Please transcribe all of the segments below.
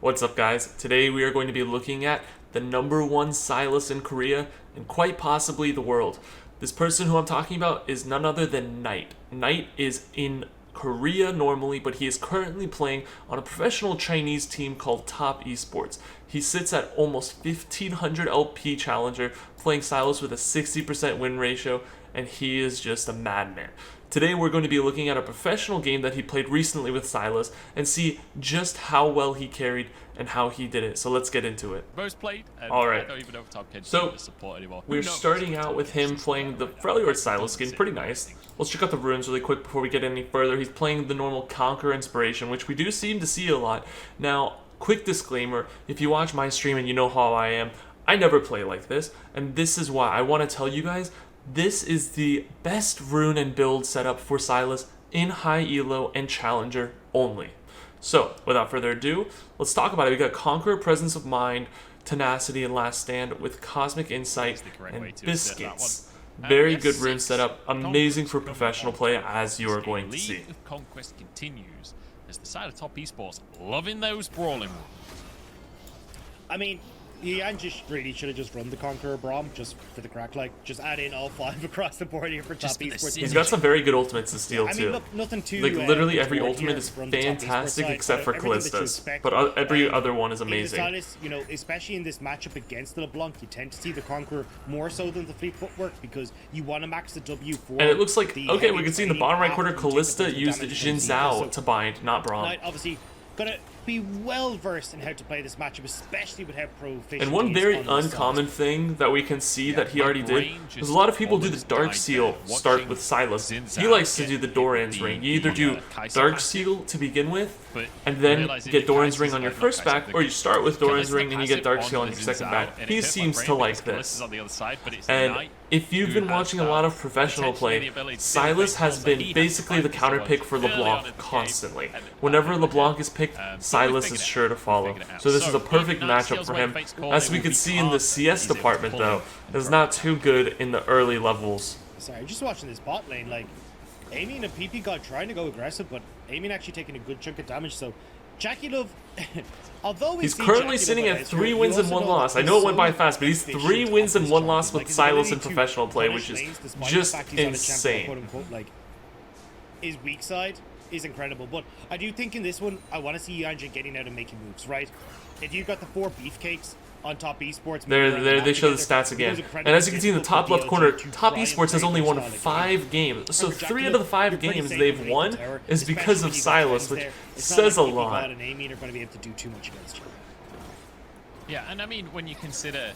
What's up, guys? Today we are going to be looking at the #1 Sylas in Korea and quite possibly the world. This person who I'm talking about is none other than Knight. Knight is in Korea normally, but he is currently playing on a professional Chinese team called Top Esports. He sits at almost 1500 LP Challenger, playing Sylas with a 60% win ratio, and he is just a madman. Today we're going to be looking at a professional game that he played recently with Sylas and see just how well he carried and how he did it. So let's get into it. Most played. All right. I don't even know if Top Kid So support anymore. we're starting out with him playing the Freljord Sylas skin, pretty nice. Let's check out the runes really quick before we get any further. He's playing the normal Conquer Inspiration, which we do seem to see a lot. Now, quick disclaimer, if you watch my stream and you know how I am, I never play like this, and this is why I want to tell you guys, this is the best rune and build setup for Sylas in high elo and challenger only. So, without further ado, let's talk about it. We got Conquer, Presence of Mind, Tenacity, and Last Stand with Cosmic Insight and Biscuits. Very good rune setup, amazing for professional play, as you are going to see. The conquest continues as the side of Top Esports loving those brawling ones. I mean, Ian just really should have just run the Conqueror Braum just for the crack, like just add in all 5 across the board here for Top Esports. He's got some very good ultimates to steal I mean, too. look, nothing too, like literally every toward ultimate here is from the Top Esports fantastic side, except for everything that you Callista's, expect. but every other one is In amazing. Sylas, you know, especially in this matchup against the LeBlanc, you tend to see the Conqueror more so than the Fleet Footwork because you want to max the W for. And it looks like, the okay, heavy we can see in the training bottom right after corner, you take the Callista bunch of used damage from Jin Zika. Zhao So to bind, not Braum. Knight obviously gonna be well versed in how to play this matchup, especially with how proficient. And one he is very on the uncommon stars. thing that we can see that he already did is a lot of people do the Dark Seal start with Sylas. He likes to do the Doran's Ring. You either do Dark Seal to begin with, and then get Doran's Ring on your first back, or you start with Doran's Ring and you get Dark Seal on your second back. He seems to like this. And if you've been watching a lot of professional play, Sylas has been basically the counter pick for LeBlanc constantly. Whenever LeBlanc is picked, Sylas is sure to follow. So this is a perfect matchup for him. As we can see in the CS department though, is not too good in the early levels. Sorry, just watching this bot lane, like, Amy and PP got trying to go aggressive, but Amy actually taking a good chunk of damage, so Jackie Love, although he's currently sitting at 3 wins and 1 loss. I know it went by fast, but he's 3 wins and 1 loss with Sylas in professional play, which is just insane. Like, his weak side is incredible, but I do think in this one, I want to see Ionian getting out and making moves, right? If you've got the 4 beefcakes on Top Esports, there they show the stats again. And as you can see in the top left corner, Top Esports has only won 5 games. So 3 out of the 5 games they've won is because of Sylas, which says a lot. And Amy are going to be able to do too much against you. Yeah, and I mean, when you consider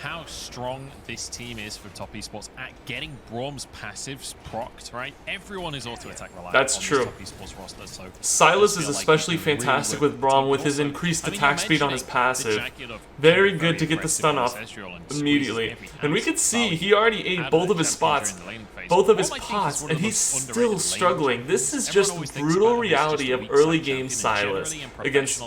how strong this team is for Top Esports at getting Braum's passives procced, right? Everyone is auto-attack reliant. That's on true. This Top Esports roster, so Sylas is especially fantastic with Braum with his increased attack speed on his passive. Very good to get the stun off immediately. And we can see he already ate both of his spots, both of his pots, and he's still struggling. This is just the brutal reality of early game Sylas against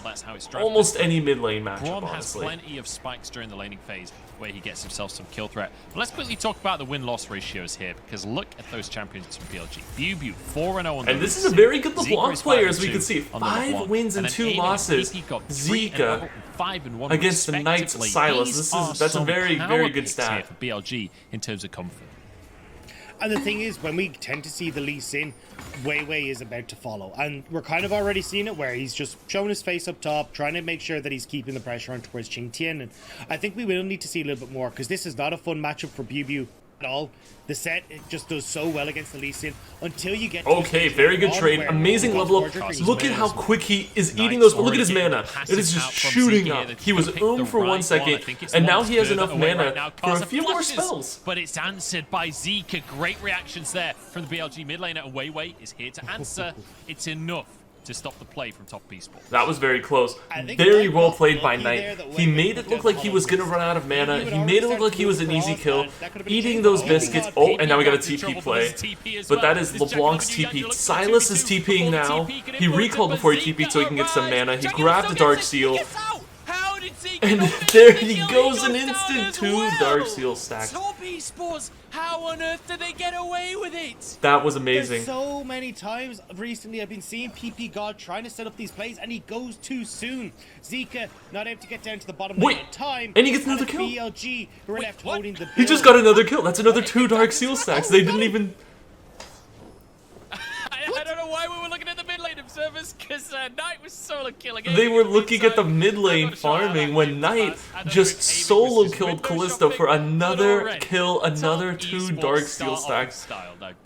almost any mid lane matchup, Braum has honestly. plenty of spikes during the laning phase where he gets himself some kill threat. But let's quickly talk about the win-loss ratios here, because look at those champions from BLG. BuBu 4-0 on the And this is a very good LeBlanc is player, as we 5-2 can see. on the 5 LeBlanc. wins and then 2 Amy losses. PP got 3 Zika 5-1 against the Knights respectively. Sylas. That's a These are very, some very power good picks stat. here for BLG in terms of comfort. And the thing is, when we tend to see the Lee Sin, Wei Wei is about to follow. And we're kind of already seeing it where he's just showing his face up top, trying to make sure that he's keeping the pressure on towards Qing Tian. And I think we will need to see a little bit more, because this is not a fun matchup for BuBu at all. The set, it just does so well against the Lee Sin until you get to Okay, very good trade. Amazing level up. Look at how quick he is eating those. Look at his mana. It is just shooting up. He was for 1 second, and now he has enough mana for a few more spells. But it's answered by Zika. Great reactions there from the BLG mid laner, and Wei Wei is here to answer. It's enough to stop the play from Top Esports. That was very close. Very well played by Knight. He made it look like he was going to run out of mana. He made it look like he was an easy kill. Eating those biscuits. Oh, and now we got a TP play. But that is LeBlanc's TP. Sylas is TPing now. He recalled before he TP'd so he can get some mana. He grabbed the Dark Seal. And there he goes, an instant 2 Dark Seal stacks. Top Esports How on earth did they get away with it? That was There's amazing. so many times recently I've been seeing PP God trying to set up these plays and he goes too soon. Zika not able to get down to the bottom Wait, lane in time. and he gets another it's kill? BLG who are left what? holding the He just bill. got another kill. That's another 2 Dark Seal stacks. They didn't even... I don't know why we were looking at the mid lane observers, because Knight was solo killing. They were looking at the mid lane farming when Knight just solo killed Callisto for another kill, another 2 Dark Seal stacks.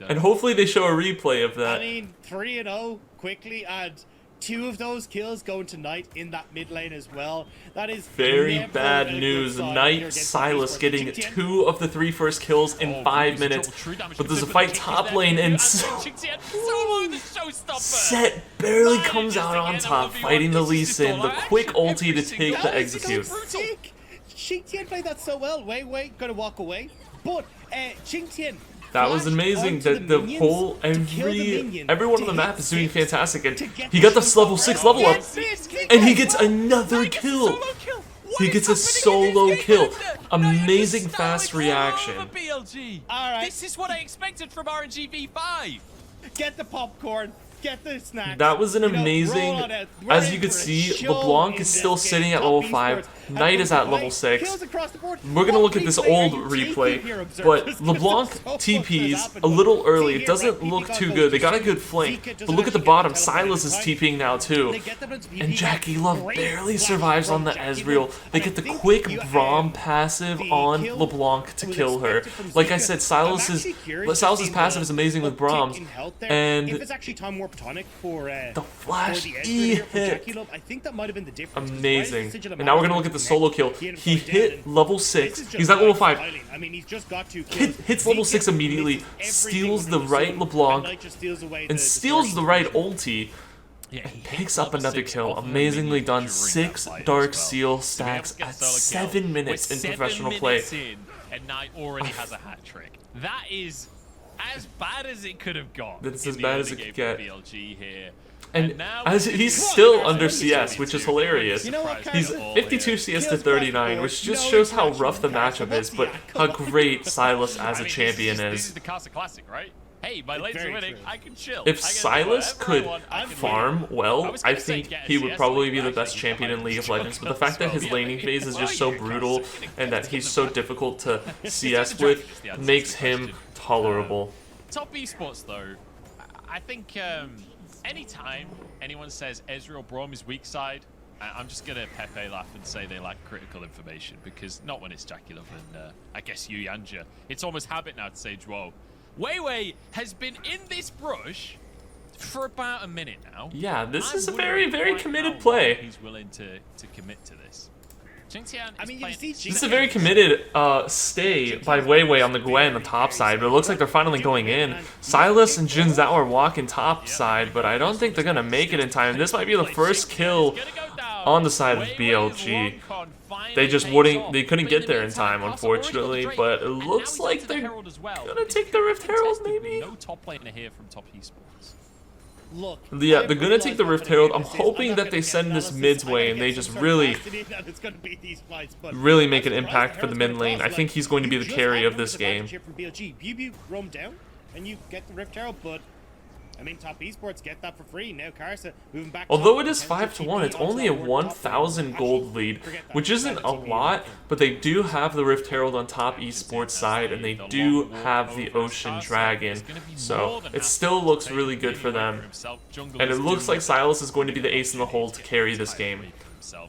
And hopefully they show a replay of I that. mean, 3-0 quickly, and 2 of those kills going to Knight in that mid lane as well. That is Very never bad a good news. sign here Knight against Sylas Esports. getting Qingtian 2 of the 3 first kills in 5 minutes. But there's a fight top lane and Set barely comes out on top, fighting the Lee Sin. The quick ulti to take the execute. Qingtian played that so well. Wei gonna walk away. But Qingtian. That was flashed amazing. onto That the minions whole to kill the minion, everyone on to the map hit is doing 6, fantastic, and to get he the got this level 6 level up, and he gets another kill. He gets a solo kill. Amazing fast reaction. Alright. This is what I expected from RNG V5. Get the popcorn. Get the snacks. That was an You know, amazing, roll on it. We're as in you could for a see, show LeBlanc in is this still game. sitting at Top level esports 5, have Knight come is to at play. level 6. Kills across the board. We're gonna look at What this replay are old you taking replay, here, but observers? LeBlanc So much has TPs happened, a little but early. see It here, doesn't right, look PP too goes good. They to got a Zika good flank, doesn't but look at the actually bottom. get the teleport Sylas is in time. TPing now too. They get the blitz, And PP Jackie got Love great barely flash survives from on the Jackie Ezreal. Love. They And get I the think quick you, Braum passive the on kill LeBlanc to was kill her. expected from Like I Zika. said, I'm actually curious to Sylas's see passive the is amazing with uptick Braum's, in health there. and if it's actually time warp tonic for the flash for the E Ezreal from hit. Jackie Love, I think that might have been the difference. 'cause why is Amazing. the Sigil of And now we're gonna Mana look at the connect? solo kill. He He ended up going down, hit and level this 6. is just He's at level Knight 5. styling. I mean, he's just got 2 kills. Hits level Zika 6 immediately, misses everything steals under the right sun, LeBlanc, and Knight just steals away and the steals the right ulti. Yeah, he Picks hits up level another 6 kill. off of a Amazingly minion done. during that 6 fight as Dark well. Seal To be able stacks to get at solo kill 7 minutes with in 7 professional play. minutes in, and Knight already has a hat trick. That is as bad as it could have got. That's in as the bad early as it game could for get. BLG here. And now as we he's can- still Well, under that's CS, which is hilarious. You know what, He's Carson? 52 CS to Kills 39, across which the board, just no shows how interaction rough the with Carson. matchup is, What's but the how outcome? great Sylas as a I mean, champion this is is. the Casa Classic, right? Hey, my lanes are very winning. true. I can chill. If I can do Sylas whatever I could want, I can farm win. well, was I gonna say think get a he would CS probably lane, be the actually, best champion in League of I Legends, but the as fact that well. his Yeah, laning but phase is why just are so you brutal crossing? and that he's so difficult to CS It's with the makes answer to the him question. tolerable. Top esports though, I think anytime anyone says Ezreal Braum is weak side, I'm just gonna Pepe laugh and say they lack critical information, because not when it's Jackie Love and I guess you Yanja. It's almost habit now to say Joel. Wei has been in this brush for about a minute now. Yeah, this I'm is a wondering very, very quite committed how play. long he's willing to commit to this. Qingtian I is mean, you playing see This is a Qingtian- very committed stay by Wei on the Gwen on the top side, but it looks like they're finally going in. Sylas and Jin Zhao are walking top side, but I don't think they're gonna make it in time. This might be the first kill on the side of BLG. They just they couldn't get there in time, unfortunately, but it looks like they're gonna take the Rift Herald, maybe? No top laner here from Top Esports. Look, Yeah, I they're gonna realize take the I'm Rift gonna Herald. get I'm this. hoping not that gonna they get send this analysis. mid's I'm way gonna and they get just some really, sarcastic in that it's gonna be these fights, but really make an I'm surprised impact the for the Herald's mid gonna lane. I cross. think he's going to be You the just carry have of this the game. advantage here for BLG. You roam down and you get the Rift Herald, but I mean, Top Esports get that for free. Now Karsa moving back. Although top, it is 10 5 to 1, it's onto only a that ward top lane. 1,000 gold lead, Actually, forget that. which isn't a TP. lot, but they do have the Rift Herald on top esports side, and they do have the Ocean Dragon, so it still looks really good for them. And it looks like Sylas is going to be the ace in the hole to carry this game.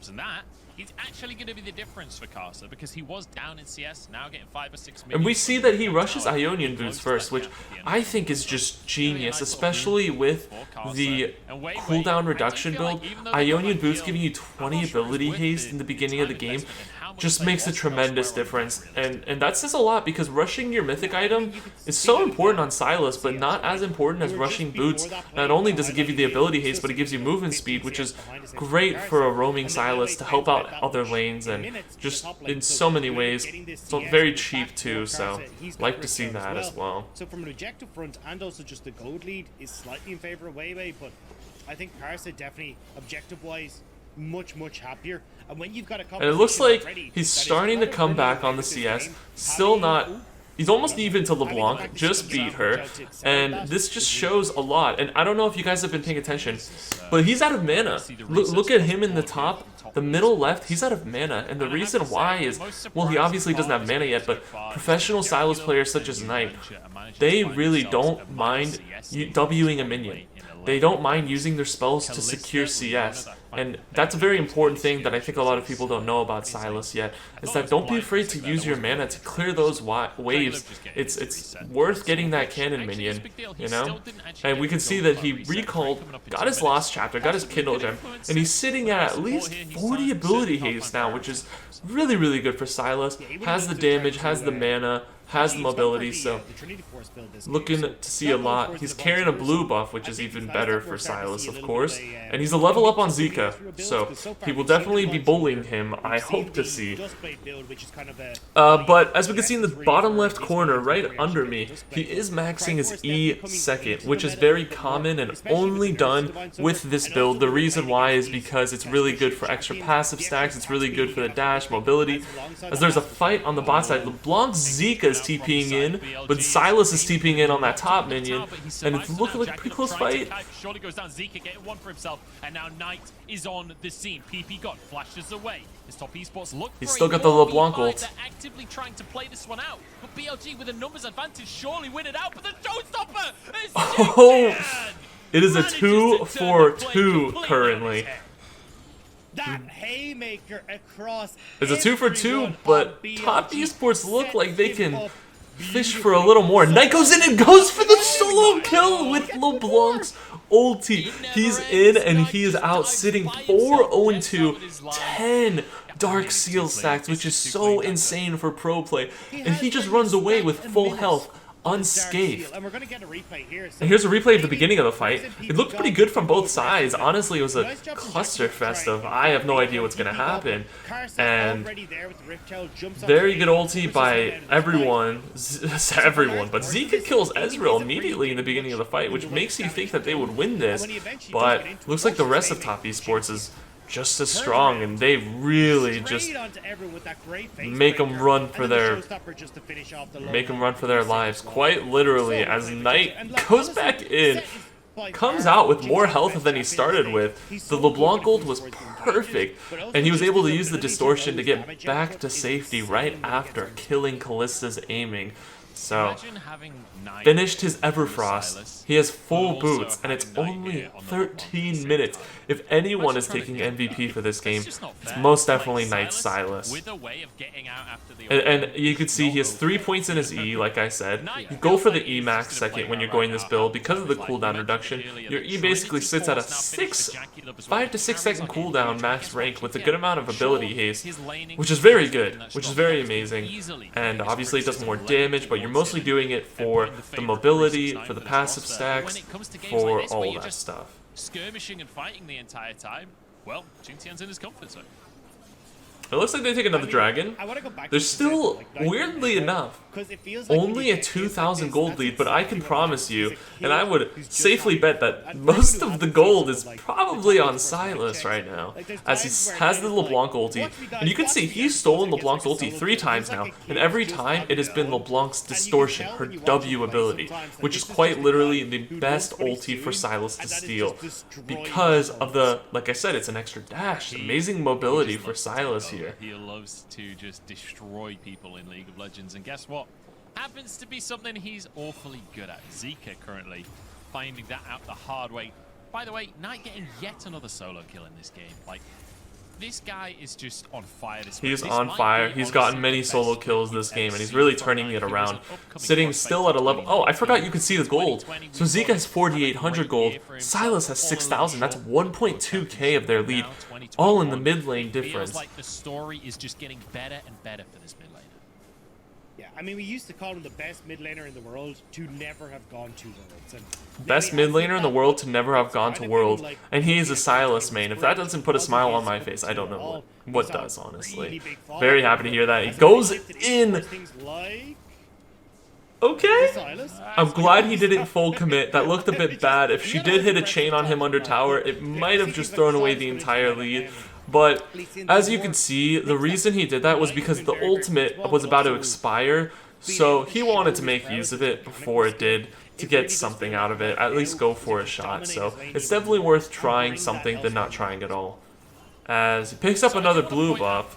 And that is actually going to be the difference for Karsa, because he was down in CS, now getting 5 or 6 minutes. And we see that he rushes Ionian boots first, which I think is just genius, especially with the cooldown reduction build. Ionian boots giving you 20 ability haste in the beginning of the game just makes a tremendous difference. And that says a lot, because rushing your mythic item is so important on Sylas, but not as important as rushing boots. Not only does it give you the ability haste, but it gives you movement speed, which is great for a roaming Sylas to help out other lanes, and just in so many ways. It's very cheap too, so like to see that as well. So from an objective front and also just the gold lead is slightly in favor of Wei, but I think Karsa definitely objective-wise much happier. And when you've got a And it looks like already he's that is starting to come incredibly back on the effective CS. game, Still having not He's almost even to LeBlanc, just beat her, and this just shows a lot. And I don't know if you guys have been paying attention, but he's out of mana. Look at him in the top, the middle left, he's out of mana, and the reason why is, well, he obviously doesn't have mana yet, but professional Sylas players such as Knight, they really don't mind Wing a minion. They don't mind using their spells to secure CS, and that's a very important thing that I think a lot of people don't know about Sylas yet, is that don't be afraid to use your mana to clear those waves. It's worth getting that cannon minion, you know? And we can see that he recalled, got his Lost Chapter, got his Kindle Gem, and he's sitting at least 40 ability haste now, which is really, really good for Sylas. Has the damage, has the mana, has the mobility, so looking to see a lot. He's carrying a blue buff, which is even better for Sylas, of course, and he's a level up on Zika, so he will definitely be bullying him, I hope to see. But as we can see in the bottom left corner, right under me, he is maxing his E second, which is very common and only done with this build. The reason why is because it's really good for extra passive stacks, it's really good for the dash, mobility, as there's a fight on the bot side. LeBlanc's Zika is TPing in, but Sylas is TPing in on that top minion, and it's looking like a pretty close fight. Surely goes down. Zika getting one for himself, and now Knight is on the scene. PP got flashes away. His top esports look. He's still got the LeBlanc ult. They're actively trying to play this one out, but BLG with a numbers advantage surely win it out. But the showstopper is oh, it is a 2-for-2 currently. That haymaker across. It's a 2-for-2, but top esports look like they can fish for a little more. Knight goes in and goes for the solo kill with LeBlanc's ulti. He's in and he is out sitting 4-0-2, 10 Dark Seal stacks, which is so insane for pro play. And he just runs away with full health, unscathed. And here's a replay of the beginning of the fight. It looked pretty good from both sides. Honestly, it was a clusterfest of I have no idea what's going to happen. And very good ulti by everyone, but Zika kills Ezreal immediately in the beginning of the fight, which makes you think that they would win this. But looks like the rest of top esports is just as strong, and they really just make them run for their lives, quite literally, as Knight goes back in, comes out with more health than he started with. The LeBlanc ult was perfect, and he was able to use the distortion to get back to safety right after killing Kallista's aiming. So, finished his Everfrost. He has full boots, and it's only 13 minutes. If anyone is taking MVP for this game, it's most definitely Knight Sylas. And you can see he has 3 points in his E, like I said. You go for the E max second when you're going this build. Because of the cooldown reduction, your E basically sits at a 5 to 6 second cooldown max rank with a good amount of ability haste, which is very good, which is very amazing. And obviously it does more damage, but you're mostly doing it for the mobility, for the passive stacks, for all that stuff. Skirmishing and fighting the entire time. Well, Xingtian's in his comfort zone. It looks like they take another dragon. There's still, weirdly enough, only a 2,000 gold lead, but I can promise you, and I would safely bet that most of the gold is probably on Sylas right now, as he has the LeBlanc ulti. And you can see he's stolen LeBlanc's ulti 3 times now, and every time it has been LeBlanc's distortion, her W ability, which is quite literally the best ulti for Sylas to steal, because of the, like I said, it's an extra dash, amazing mobility for Sylas here. He loves to just destroy people in League of Legends, and guess what? Happens to be something he's awfully good at. Zika currently finding that out the hard way. By the way, Knight getting yet another solo kill in this game. Like, this guy is just on fire this He's on fire. He's gotten many solo kills this game, and he's really turning it around. Sitting still at a level... Oh, I forgot you could see the gold. So Zika has 4,800 gold. Sylas has 6,000. That's 1.2k of their lead, all in the mid lane difference. Like the story is just getting better and better for this mid laner. Yeah, I mean, we used to call him the best mid laner in the world to never have gone to Worlds. And best mid laner in the world to never have gone to World, and he is a Sylas main. If that doesn't put a smile on my face, I don't know what does, honestly. Very happy to hear that. He goes in. Okay. I'm glad he didn't full commit. That looked a bit bad. If she did hit a chain on him under tower, it might have just thrown away the entire lead. But as you can see, the reason he did that was because the ultimate was about to expire. So he wanted to make use of it before it did, to get something out of it, at least go for a shot. So it's definitely worth trying something than not trying at all. As he picks up another blue buff,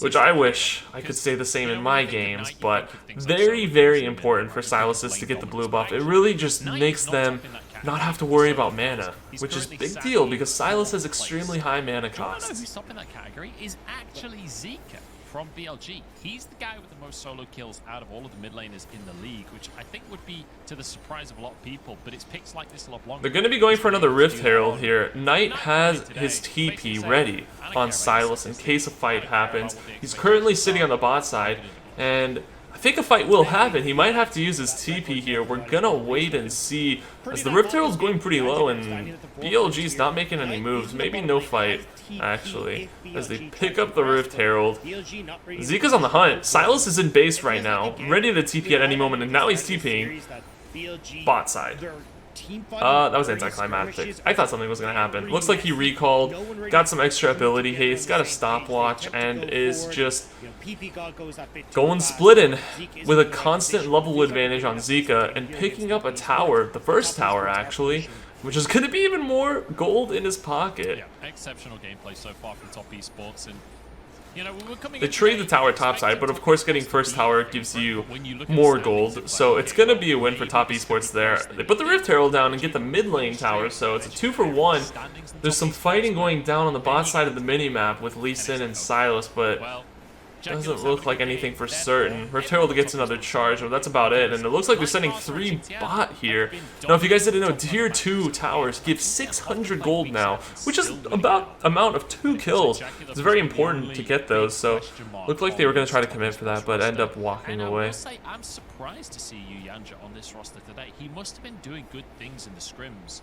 which I wish I could say the same in my games, but very, very important for Sylas to get the blue buff. It really just makes them not have to worry about mana, which is a big deal because Sylas has extremely high mana costs. Who's top in that category is actually Zika from BLG. He's the guy with the most solo kills out of all of the mid laners in the league, which I think would be to the surprise of a lot of people, but it's picks like this a lot longer. They're going to be going for another Rift Herald here. Knight has his TP ready on Sylas in case a fight happens. He's currently sitting on the bot side, and I think a fight will happen. He might have to use his TP here. We're going to wait and see, as the Rift Herald's going pretty low and BLG's not making any moves. Maybe no fight, actually, as they pick up the Rift Herald. Zika's on the hunt. Sylas is in base right now, ready to TP at any moment, and now he's TPing bot side. That was anticlimactic. I thought something was going to happen. Looks like he recalled, got some extra ability haste, got a stopwatch, and is just going splitting with a constant level advantage on Zika and picking up a tower, the first tower actually, which is going to be even more gold in his pocket. Yeah, exceptional gameplay so far from Top Esports, and you know, they trade the tower topside, but of course getting first tower gives you more gold, so it's going to be a win for Top Esports there. They put the Rift Herald down and get the mid lane tower, so it's a 2-for-1. There's some fighting going down on the bot side of the minimap with Lee Sin and Sylas, but doesn't look like anything for certain. Rift Herald gets another charge, but that's about it. And it looks like they're sending 3 bot here. Now, if you guys didn't know, Tier 2 towers give 600 gold now, which is about amount of 2 kills. It's very important to get those, so looked like they were going to try to commit for that, but end up walking away. I'm surprised to see Yanja on this roster today. He must have been doing good things in the scrims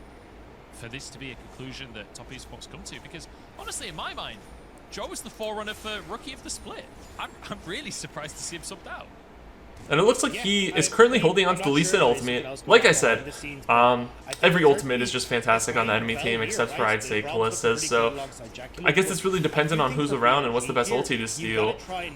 for this to be a conclusion that Top Esports come to, because honestly, in my mind, Joe was the forerunner for Rookie of the Split. I'm really surprised to see him subbed out. And it looks like he is currently holding on to the Lee Sin ultimate. Like I said, every ultimate is just fantastic on the enemy team, except for, I'd say, Callista's. So I guess it's really dependent on who's around and what's the best ulti to steal.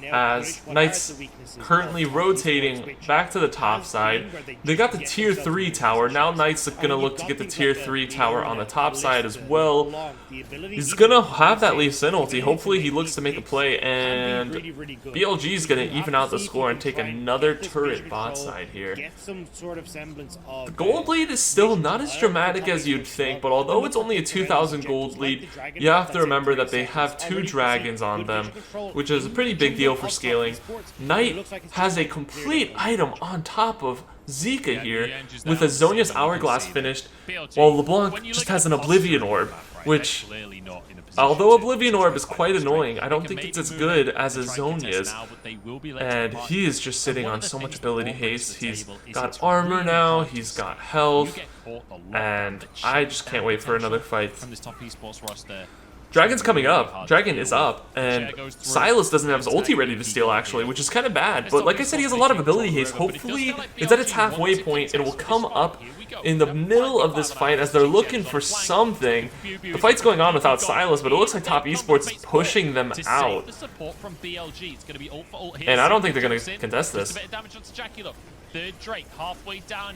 As Knight's currently rotating back to the top side. They got the Tier 3 tower. Now Knight's going to look to get the Tier 3 tower on the top side as well. He's going to have that Lee Sin ulti. Hopefully he looks to make a play, and BLG is going to even out the score and take another turret bot side here. The gold lead is still not as dramatic as you'd think, but although it's only a 2,000 gold lead, you have to remember that they have 2 dragons on them, which is a pretty big deal for scaling. Knight has a complete item on top of Zika here, with a Zhonya's Hourglass finished, while LeBlanc just has an Oblivion Orb, which, although Oblivion Orb is quite annoying, I don't think it's as good as a Zhonya's, and he is just sitting on so much ability haste. He's got armor now, he's got health, and I just can't wait for another fight. Dragon's coming up. Dragon is up, and Sylas doesn't have his ulti ready to steal, actually, which is kind of bad. But like I said, he has a lot of ability haste. Hopefully, it's at its halfway point, and it will come up in the middle of this fight as they're looking for something. The fight's going on without Sylas, but it looks like Top Esports is pushing them out. And I don't think they're going to contest this.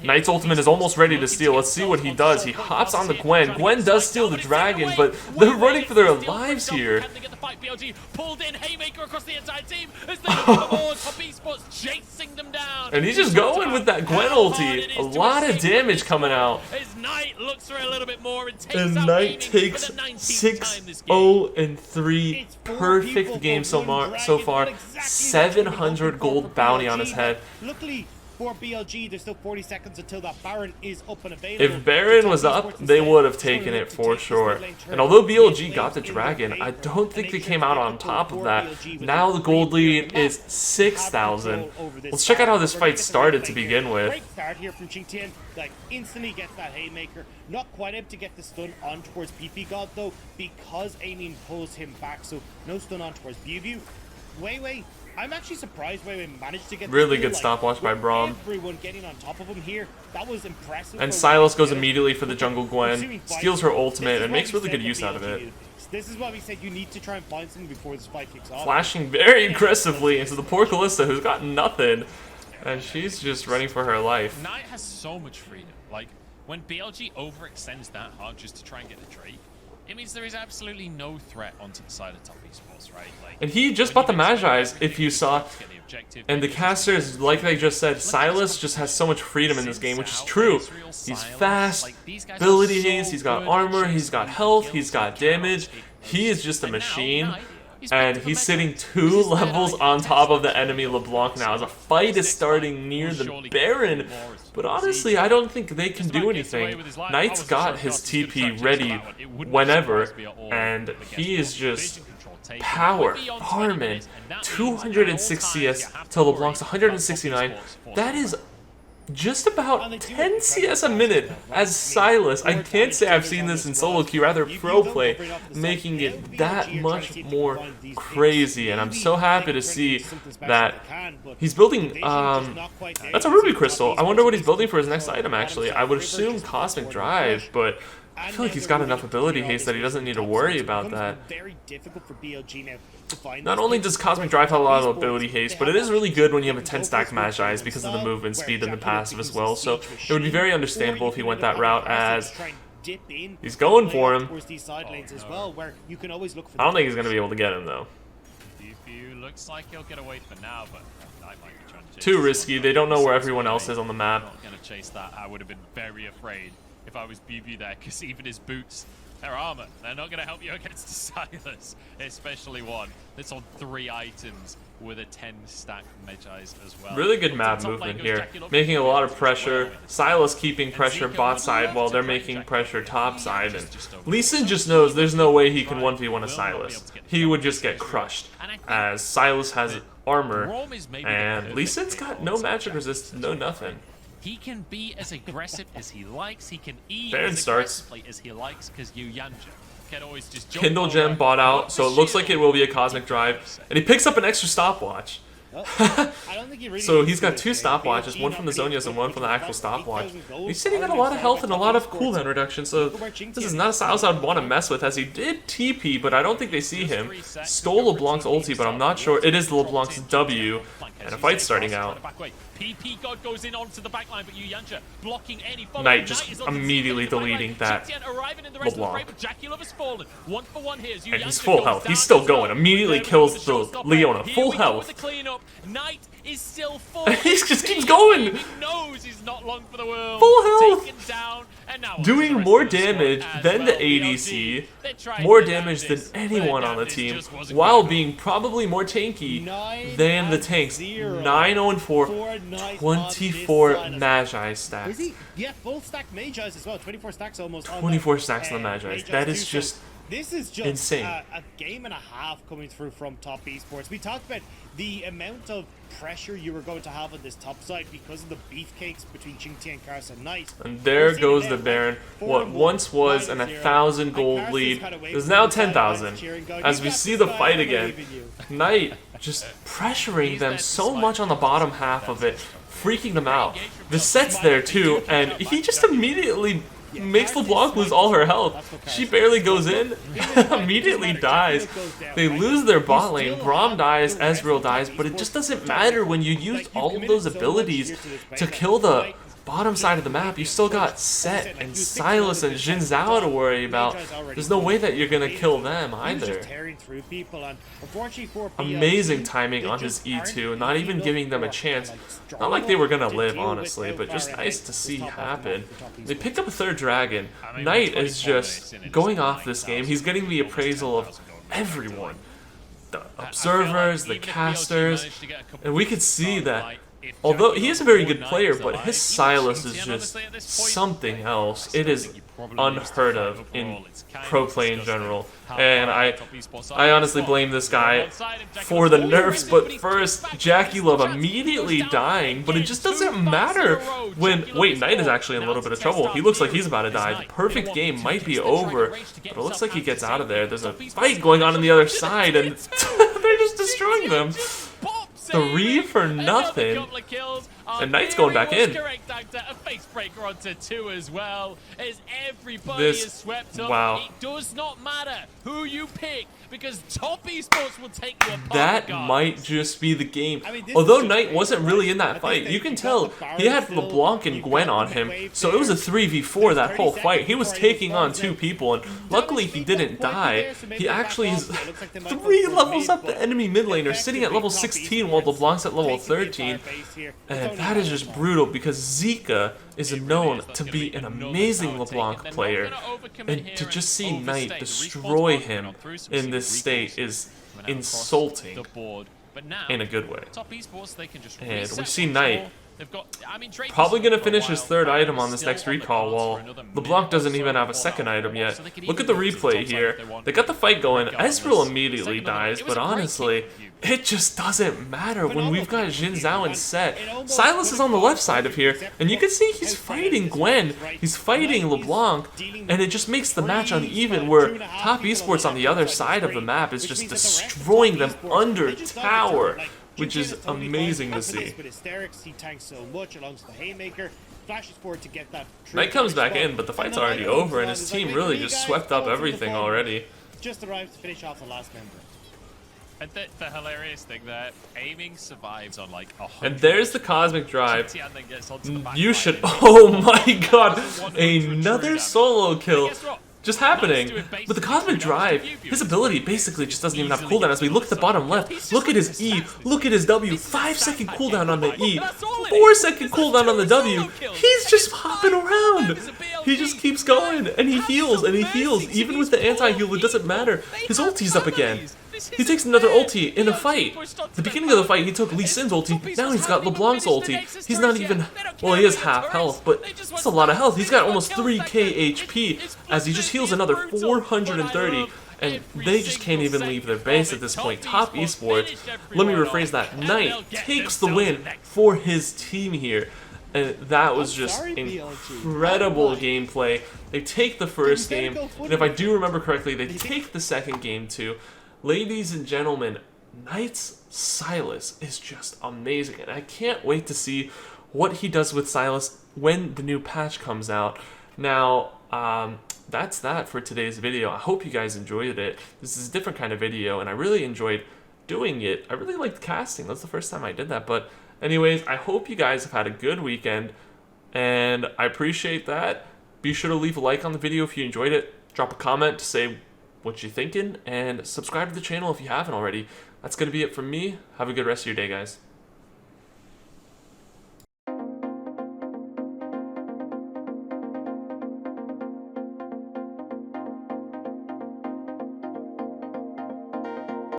Knight's ultimate is almost ready to steal. Let's see what he does. He hops on the Gwen. Gwen does steal the dragon, but they're running for their lives here. And he's just going with that Gwen ulti. A lot of damage coming out. And Knight takes 6-0-3. Perfect game so far. 700 gold bounty on his head. For BLG, there's still 40 seconds until that Baron is up and available. If Baron was up, they would have taken it for sure. And although BLG got the dragon, I don't think they came out on top of that. Now the gold lead is 6,000. Let's check out how this fight started to begin with. Great start here from Qingtian. Like, instantly gets that haymaker. Not quite able to get the stun on towards PP God though, because Aiming pulls him back. So no stun on towards Bew. Wei, I'm actually surprised Wei managed to get really good stopwatch by Braum. Everyone getting on top of him here. That was impressive. And Sylas goes immediately for the jungle Gwen, steals her ultimate, and makes really good use out of it. This is why we said you need to try and find something before this fight kicks off. Flashing very aggressively into the poor Kalista, who's got nothing. And she's just running for her life. Knight has so much freedom. Like, when BLG overextends that hard just to try and get the Drake, it means there is absolutely no threat onto the side of top esports, right? Like, And he just bought the Magi's, if you saw. And the casters, like I just said, Sylas just has so much freedom in this game, which is true. He's fast, ability haste, he's got armor, he's got health, he's got damage. He is just a machine. And he's sitting 2 levels on top of the enemy LeBlanc now. As a fight is starting near the Baron. But honestly, I don't think they can do anything. Knight's got his TP ready whenever. And he is just power farming. 206 CS to LeBlanc's 169. That is just about 10 CS a minute as Sylas. I can't say I've seen this in solo queue, rather pro play, making it that much more crazy. And I'm so happy to see that he's building, that's a Ruby Crystal. I wonder what he's building for his next item, actually. I would assume Cosmic Drive, but I feel like he's got enough ability haste that he doesn't need to worry about that. Not only does Cosmic Drive have a lot of ability haste, but it is really good when you have a 10-stack Magi's because of the movement speed and the passive as well, so it would be very understandable if he went that route, as he's going for him. I don't think he's going to be able to get him, though. Looks like he'll get away for now, but I might be trying to chase. Too risky. They don't know where everyone else is on the map. I'm not going to chase that. I would have been very afraid if I was BB there, because even his boots, their armor, they're not going to help you against the Sylas, especially one that's on 3 items with a 10-stack Magi's as well. Really good map movement here, making a lot of pressure. Sylas keeping pressure bot side while they're making pressure top side. And Lee Sin just knows there's no way he can 1v1 a Sylas. He would just get crushed, as Sylas has armor, and Lee Sin's got no magic resist, no nothing. He can be as aggressive as he likes. He can eat Baron as starts. aggressively as he likes, because Ionian can always just jump Kindle over, Gem bought out, pop so the it looks like it shield, will be a Cosmic Drive. And he picks up an extra stopwatch. So he's got 2 stopwatches, one from the Zonias and one from the actual stopwatch. He's sitting on a lot of health and a lot of cooldown reduction, so this is not a Sylas I'd want to mess with, as he did TP, but I don't think they see him. Stole LeBlanc's ulti, but I'm not sure. It is LeBlanc's W, and a fight's starting out. PP God goes in onto the backline, but Yuyancha blocking any follow. Knight just immediately deleting that LeBlanc. And he's full health. He's still going. Immediately kills the Leona. Full health. Knight is still full. He just keeps going. He knows he's not long for the world. Full health. Taken down, and now doing more damage than the ADC, more damage than anyone on the team, while being probably more tanky than the tanks. 9-0-4, 24 Magi stacks. Yeah, full stack Magi's as well. 24 stacks almost. 24 stacks on the Magi's. That is just this is just insane. A game and a half coming through from top esports. We talked about the amount of pressure you were going to have on this top side because of the beefcakes between Qingtian, Kars, and Knight. And there goes the Baron. What once was an 1,000 gold lead is now 10,000. As we see the fight again, Knight just pressuring them so much on the bottom half of it, freaking them out. The set's there too, and he just immediately makes LeBlanc lose all her health. She barely goes in, immediately dies. They lose their bot lane. Braum dies, Ezreal dies, but it just doesn't matter when you use all of those abilities to kill the bottom side of the map. You still got Set and Sylas and Jin Zhao to worry about. There's no way that you're gonna kill them either. Amazing timing on his E2, not even giving them a chance. Not like they were gonna live, honestly, but just nice to see happen. They picked up a 3rd dragon. Knight is just going off this game. He's getting the appraisal of everyone. The observers, the casters, and we could see that although he is a very good player, but his Sylas is just something else. It is unheard of in pro play in general. And I honestly blame this guy for the nerfs, but first, Jackie Love immediately dying, but it just doesn't matter when... Wait, Knight is actually in a little bit of trouble. He looks like he's about to die. The perfect game might be over, but it looks like he gets out of there. There's a fight going on the other side, and they're just destroying them. 3 for nothing. And Knight's going back in. A face breaker onto 2 as well. As everybody This- is swept up. wow. It does not matter who you pick. because top esports will take you apart. That regardless. might just be the game. I mean, this Although is Knight great, wasn't really in that right? fight, you can You've tell got the he had Baron LeBlanc still, and Gwen you've on got him, Wave so it was a there. 3v4 that There's whole 30 fight. He was seconds before taking he on spawns 2 in. people, and Double luckily he speed didn't up, 40 die. there, so maybe He back actually off. is It looks like they might go 3 for levels mid, up the but enemy mid laner, sitting at level effectively 16 top while esports LeBlanc's at level taking the entire 13. base here. It's And only that is one just more. brutal because Zika is It really known is. That's to gonna be be an another amazing tower take, LeBlanc and they're not player. gonna overcommit And here to and just see overstay. Knight The destroy respawn's him gone through some in this recalls state is coming out across insulting the board. But now, in a good way. top esports, they can just And reset we see once Knight more. They've got, I mean, Drake probably is going to for a finish his while, third but item on this still next on the recall cards while for another LeBlanc minute or doesn't so even have a before second that item overwatch, yet. so they could Look at even the go to top replay side here. if they want. They got the fight going. Regardless, Ezreal the immediately second one, dies, it was but a great honestly, kick. it just doesn't matter when we've got Jin Zhao in set. It almost Sylas could is on the have left gone side of here, except and you for can see he's outside fighting of this Gwen. match, right? He's fighting Knight is LeBlanc, dealing and with it just makes the match 3 uneven spot, where 2.5 Top people Esports on the left other outside side of the screen, map is which just means that the rest of destroying them Top Esports, under they just don't tower, determine, like, which Jin is is totally amazing fine to with this, see. with hysterics, he tanks so much alongside the Haymaker, flashes forward to get that Knight comes back spot, in, but the fight's then already Knight comes over, and on, his is like, team "Hey, really you just guys, swept go up from the everything bottom." already. Just arrived to finish off the last member. And the hilarious thing there, aiming survives on like 100. And there's the Cosmic Drive. Tian then gets onto the back You line should. and Oh my god! doesn't want to do Another damage. solo kill Guess what? just happening. Knight's doing But the basically Cosmic true damage Drive, to you, his beautiful. ability basically just doesn't even have Easily cooldown. gets As we to look at the the bottom side. left, He's just look at like his the E, stats. look at his W. This is the 5-second stat cooldown on the E, That's all it is. 4-second It's cooldown on the two W. solo kills. He's just It's hopping five around. members of He just BLG. keeps going, and he heals, and he Have some heals. mercy to Even with these the anti-heal, poor it doesn't people. matter. They His have ulti's up again. families. This He isn't takes another fair. ulti in a BLG fight. pushed onto The the beginning of the back fight, he took Lee line. Sin's ulti. Top Now he's Esports got haven't even LeBlanc's finished the ulti. Nexus He's not turrets even. yet. They don't Well, care he has about the half turrets. health, but They just that's want a lot of to health. He's got finish almost what kills 3k that HP it's as he just brutal. heals It's another brutal, 430. but I love And every they just can't single even leave their second base of at this it. point. Top Top Esports Esports, finished let me everyone rephrase off, that. and they'll Knight get takes the themselves win the next for his team here. And that was just sorry, BLG. incredible Oh my. gameplay. They take the first better game, go footy. and if I do remember correctly, they take the second game too. Ladies and gentlemen, Knight's Sylas is just amazing, and I can't wait to see what he does with Sylas when the new patch comes out. Now, that's that for today's video. I hope you guys enjoyed it. This is a different kind of video, and I really enjoyed doing it. I really liked casting. That's the first time I did that. But anyways, I hope you guys have had a good weekend, and I appreciate that. Be sure to leave a like on the video if you enjoyed it. Drop a comment to say what you're thinking, and subscribe to the channel if you haven't already. That's going to be it from me. Have a good rest of your day, guys.